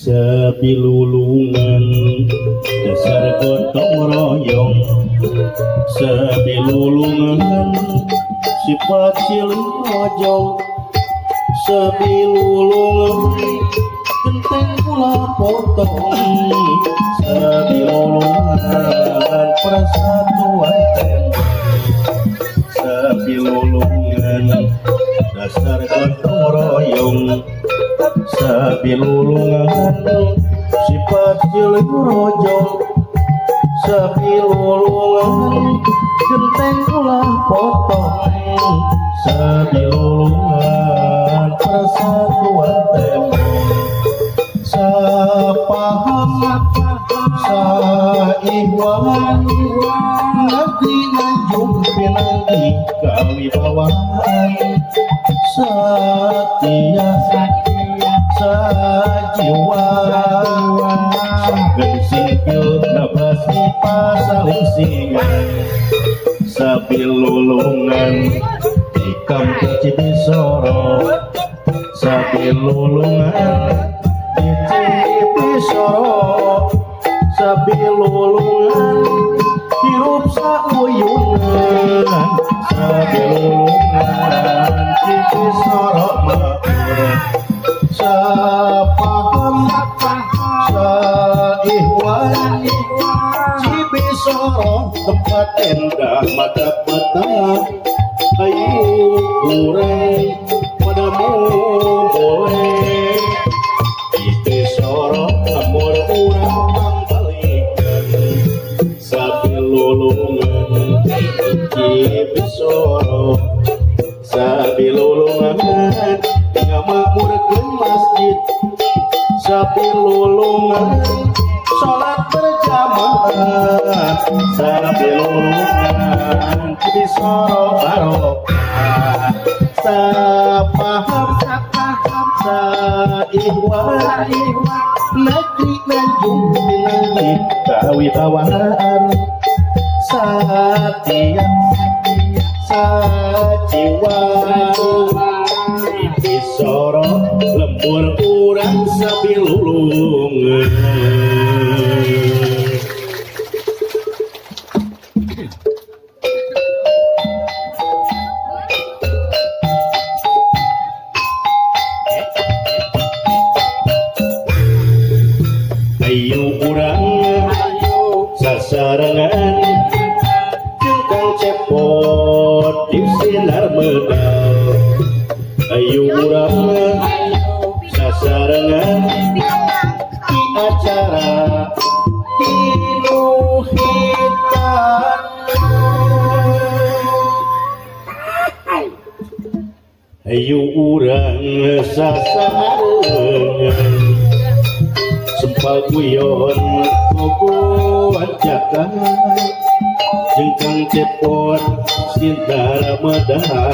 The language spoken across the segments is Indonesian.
Sabilulungan dasar gotong royong, sabilulungan sifat silih rojong, sabilulungan genteng kula potong, sabilulungan persatuan tembok, sabilulungan dasar gotong royong, sabilulungan sifat silih rojong, sabilulungan genteng kula potong, sabilulungan persatuan tembok, sapaham saikhwan negeri Tanjung Pinanggi kawibawaan, setia sajiwa gensipil nabasni pasaling singan, sabilulungan di kampung Cibisoro, sabilulungan di Cibisoro, sabilulungan hirup sauyungan, sabilulungan Cibisoro makmur, sapaham saikhwan Cibisoro tempat indah mata petang, ayo urai padamu boleh Cibisoro amor urang mambalikan, sabilulungan Cibisoro, sabilulungan ngamakmurkeun masjid, sabilulungan salat berjamaah, sabilulungan Cibisoro barokah, sapaham saikhwan negeri Tanjung Pinanggi kawibawaan, satia sajiwa Cibisoro lembur urang sabilulungan. Ayo urang sasarangan jeung Kang Cepot di sinar medal, ayo urang sasarangan di acara tinuhitan, ayo urang sasarangan sempal guyon gogoan jagat jeung Kang Cepot sintara medal,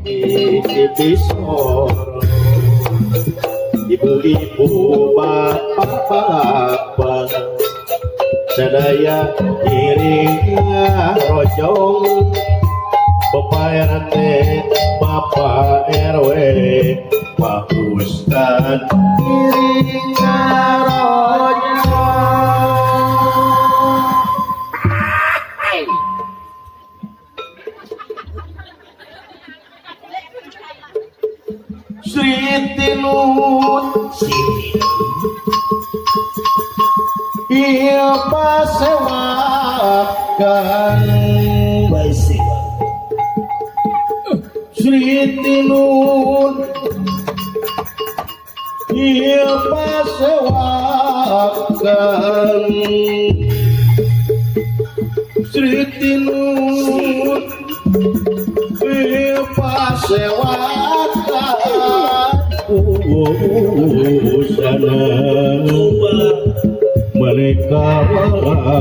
di Cibisoro ibu-ibu bapak-bapak sadaya iringna rojong, Bapak RT Bapak RW Pak Ustad iringna rojong. Sri Tinun iya pasewakan Sri Tinun iya pasewakan Sri Tinun iya pasewakan sana mereka barang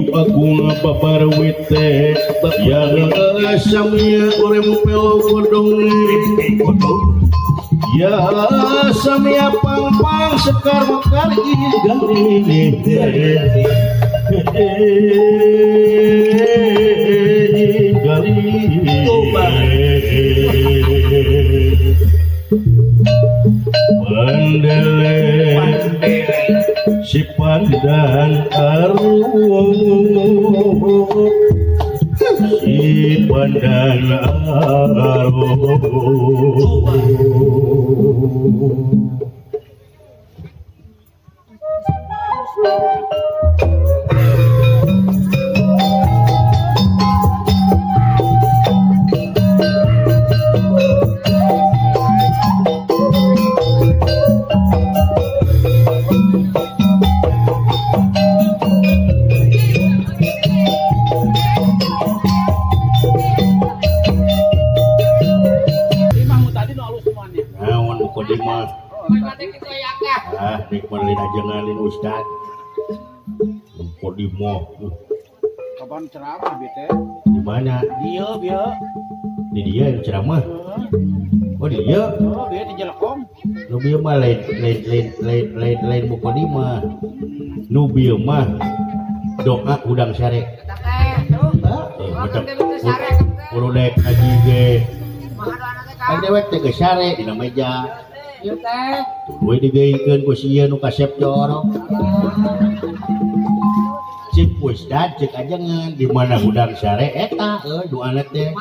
Agung babarwit teh yang samia urem pelo godong ya samia pang sekar mekar garing Pandele si pandan aruh si pandan aruh nikmatin aja ngalin Ustad Podimo kapan ceramah bete di mana dia di dia yang ceramah oh dia dia di Jelekong nu bieu mah lain Podimo nu bieu mah doa udang sare kudu dek aji ge kan dewek teh ge sare dina meja ieu teh we digeikeun ku sieun nu kasep jorok cik Ustad cek ajangan di mana udang sare eta doana teh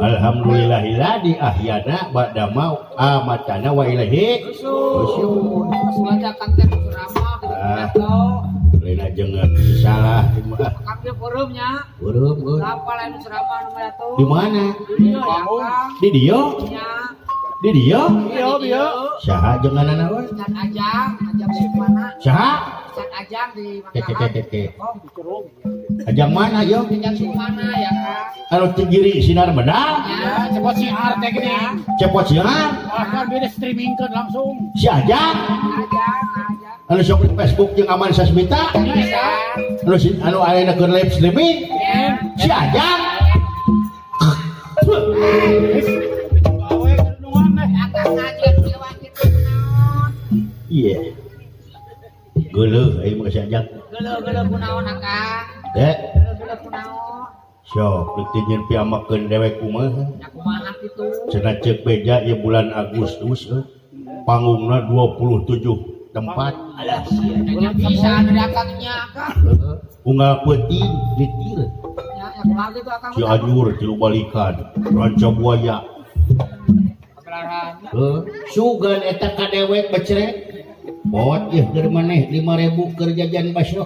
alhamdulillahillah di ahyana ba'da mau amatana wa ilahi nusyur sengaja kang teh ceramah lain ajangan salah di mah kang teh peureunya ureup apa lain ceramah nu mah tuh di mana iya ya kang di dia nya di dia iya saha janganana we Can ajang di mana saha Can ajang di tete oh di Curug ajang mana yo ajang di mana ya kang anu tigiri sinar benar ya cepot siar teh gini cepot siar akan beda streamingkeun langsung si ajang ajang anu sok di Facebook jeung aman sasmita anu ayeuna keur live streaming si ajang gawe kenuan teh akang ngajian lewat kitu kunaon iya geuleuh aya mah si ajang geuleuh kunaon akang teh geuleuh kunaon sok ditinjeun piamakeun dewek kumaha nya kumaha kitu cenah ceuk beja ieu bulan Agustus panggungna 27 tempat alah sia bisa dari akangnya akang unggal peuting litir ya kumaha kitu akang si Anyur Cilu Balikan Ranca Buaya sugan eta ka dewek becrek bot ieu keur maneh 5.000 keur jajan basro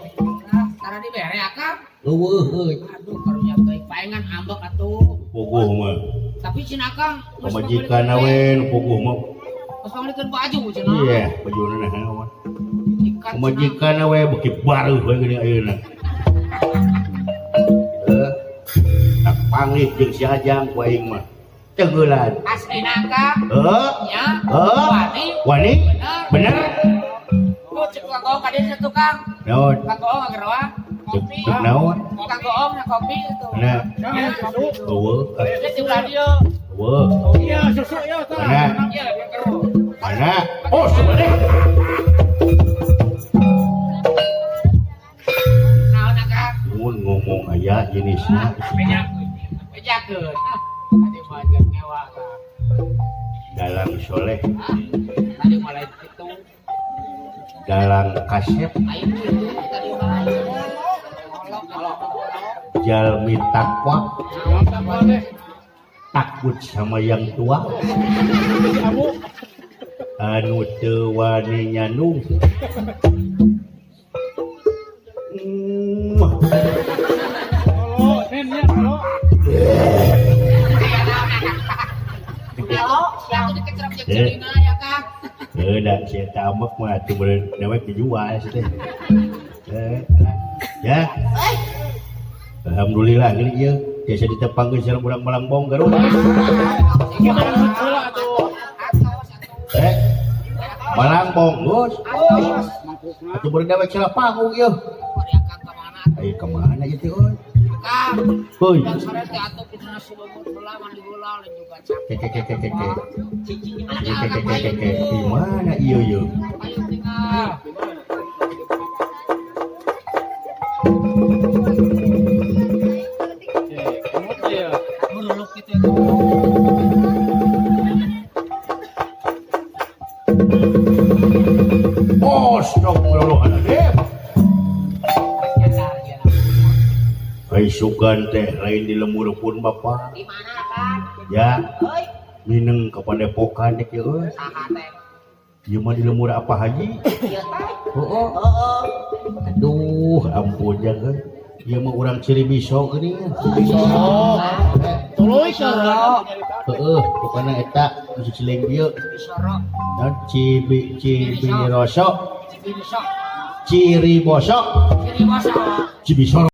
karena dibere akang eueuh aduh karunya teh paengan ambek atuh puguh mah tapi cina akang pamajikanna we nu puguh mah geus pamilikeun baju cenah iya bajuna naon ikat pamajikanna we beki baruh we geuning ayeuna tak panggih jeung si Ajang ku aing mah teugelan aslina akang nya wani bener oh cek kang goong ka dieu tukang naon kang goong ageroa kopi cek naon kang goong na kopi itu na eueuh geus di ulah dieu eueuh iya susu ya tah mana ieu lebih keru mana oh sebenarnya naon akang mun ngomong aya jenisna bejakeun tadi mah jeung mewah tah dalang soleh tadi mulai itu dalang kasep aing itu tadi mah jalmi takwa apa teh takut sama yang tua kamu anu teu wani nyandung halo nennya halo halo siapa dikecerap jeung Celina ya kang da si eta amek mah teu bener dewek dijual sih teh ya alhamdulillah geuning ieu tiasa ditepangkeun sareng urang Malangbong Garut gimana heula atuh Malangbong Gus mangkukna atuh bener dewek salah panggung ieu Ayo kemana gitu oi? Kang, Hoi. yang sore teh atuh kita nasi bubur heula mandi heula dan juga capek. Keke. Ada Kang Payung. Di mana iya iya? Payung tinggal. Kamu ya. Meluluk gitu ya. Astagfirullahaladzim. Nyadar ya. Hai sugan teh lain di lemur pun bapak. Di mana Kang? Ya, Heuy, mineng kepada pokan dek ya euy. saha teh? Ieu mah di lemur apa haji? Ieu teh. Heuh. Heeh. Aduh, ampun ya euy. Ieu mah urang Ciribiso geuning. Tuluy soro. Heeh, pokona eta musik ciling ieu. Bisoro, Dan Cibiroso, Cibirisok, Ciriboso, Ciribosok. Cibisoro.